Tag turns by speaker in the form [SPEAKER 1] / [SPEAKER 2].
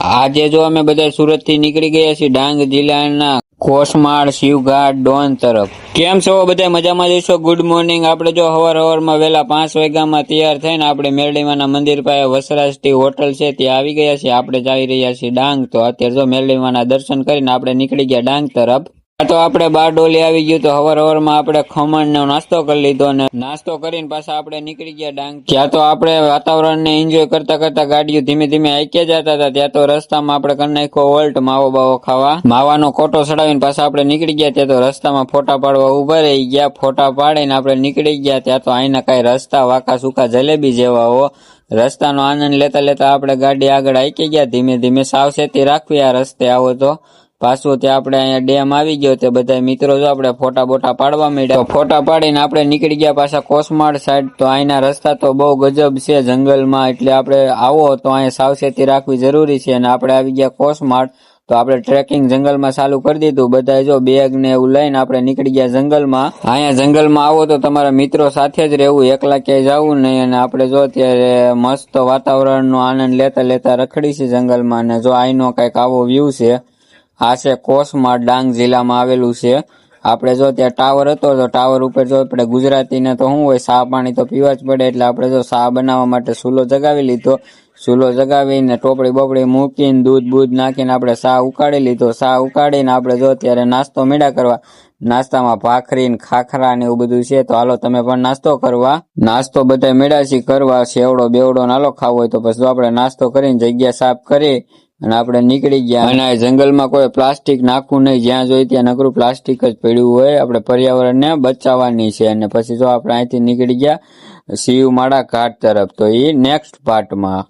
[SPEAKER 1] આજે જો અમે બધા સુરત થી નીકળી ગયા છીએ ડાંગ જિલ્લાના કોસમાળ શિવઘાટ ડોન તરફ। કેમ છો બધા મજામાં જઈશો? Good morning. આપણે જો હવારમાં વહેલા 5 વાગ્યામાં તૈયાર થઈને આપણે મેરડીમાના મંદિર પાસે વસરાજ ટી હોટલ છે ત્યાં આવી ગયા છીએ। આપણે જઈ રહ્યા છીએ ડાંગ। તો અત્યારે જો મેરડીમાના દર્શન કરીને આપણે નીકળી ગયા ડાંગ તરફ। તો આપણે બારડોલી આવી ગયું। તો હવારમાં આપણે ખમણનો નાસ્તો કરી લીધો અને નાસ્તો કરીને પાછા આપણે નીકળી ગયા ડાંગ। ત્યાં તો આપણે વાતાવરણને એન્જોય કરતા કરતા ગાડીઓ ધીમે ધીમે આઈકે જતા હતા। ત્યાં તો રસ્તામાં આપણે કરી નાખ્યો હોલ્ટ માવો બાવો ખાવા। માવાનો કોટો ચડાવીને પાછા આપણે નીકળી ગયા। ત્યાં તો રસ્તામાં ફોટા પાડવા ઉભા રહી ગયા। ફોટા પાડીને આપણે નીકળી ગયા। ત્યાં તો અહીંના કઈ રસ્તા વાકા સુકા જલેબી જેવા હો। રસ્તાનો આનંદ લેતા લેતા આપણે ગાડી આગળ આઈકી ગયા। ધીમે ધીમે સાવચેતી રાખવી આ રસ્તે આવો તો। પાછું ત્યાં આપણે અહીંયા ડેમ આવી ગયો। તે બધા મિત્રો જો આપણે ફોટા બોટા પાડવા માંડ્યા। ફોટા પાડીને આપણે નીકળી ગયા પાછા કોસમાળ સાઈડ। તો અહીંના રસ્તા તો બહુ ગજબ છે જંગલમાં, એટલે આપણે આવો તો અહીંયા સાવચેતી રાખવી જરૂરી છે। અને આપણે આવી ગયા કોસમાળ। તો આપણે ટ્રેકિંગ જંગલમાં ચાલુ કરી દીધું। બધા જો બેગ ને એવું લઈને આપણે નીકળી ગયા જંગલમાં। અહીંયા જંગલમાં આવો તો તમારા મિત્રો સાથે જ રહેવું, એકલા ક્યાંય જવું નહીં। અને આપણે જો અત્યારે મસ્ત વાતાવરણનો આનંદ લેતા લેતા રખડી છે જંગલમાં। અને જો અહીંનો કઈક આવો વ્યૂ છે। આ છે કોસમાળ, ડાંગ જિલ્લામાં આવેલું છે। આપણે જો ત્યાં ટાવર હતો તો ટાવર ઉપર જો આપણે ગુજરાતીને તો શું હોય, ચા પાણી તો પીવા જ પડે। એટલે આપણે જો ચા બનાવવા માટે ચૂલો જગાવી લીધો। ચૂલો જગાવીને ટોપડી બોપડી મૂકીને દૂધ બૂધ નાખીને આપણે ચા ઉકાળી લીધો। ચા ઉકાળીને આપણે જો ત્યારે નાસ્તો મીડા કરવા। નાસ્તામાં ભાખરી ને ખાખરા ને એવું બધું છે। તો હાલો તમે પણ નાસ્તો કરવા। નાસ્તો બધા મેળાશી કરવા, સેવડો બેવડો નાલો ખાવો હોય તો પછી આપણે નાસ્તો કરીને જગ્યા સાફ કરી અને આપણે નીકળી ગયા। અને જંગલમાં કોઈ પ્લાસ્ટિક નાખવું નહીં, જ્યાં જોઈ ત્યાં નકરું પ્લાસ્ટિક જ પડ્યું હોય। આપણે પર્યાવરણને બચાવવાની છે। અને પછી જો આપણે અહીંથી નીકળી ગયા શિવમાળા ઘાટ તરફ। તો એ નેક્સ્ટ પાર્ટમાં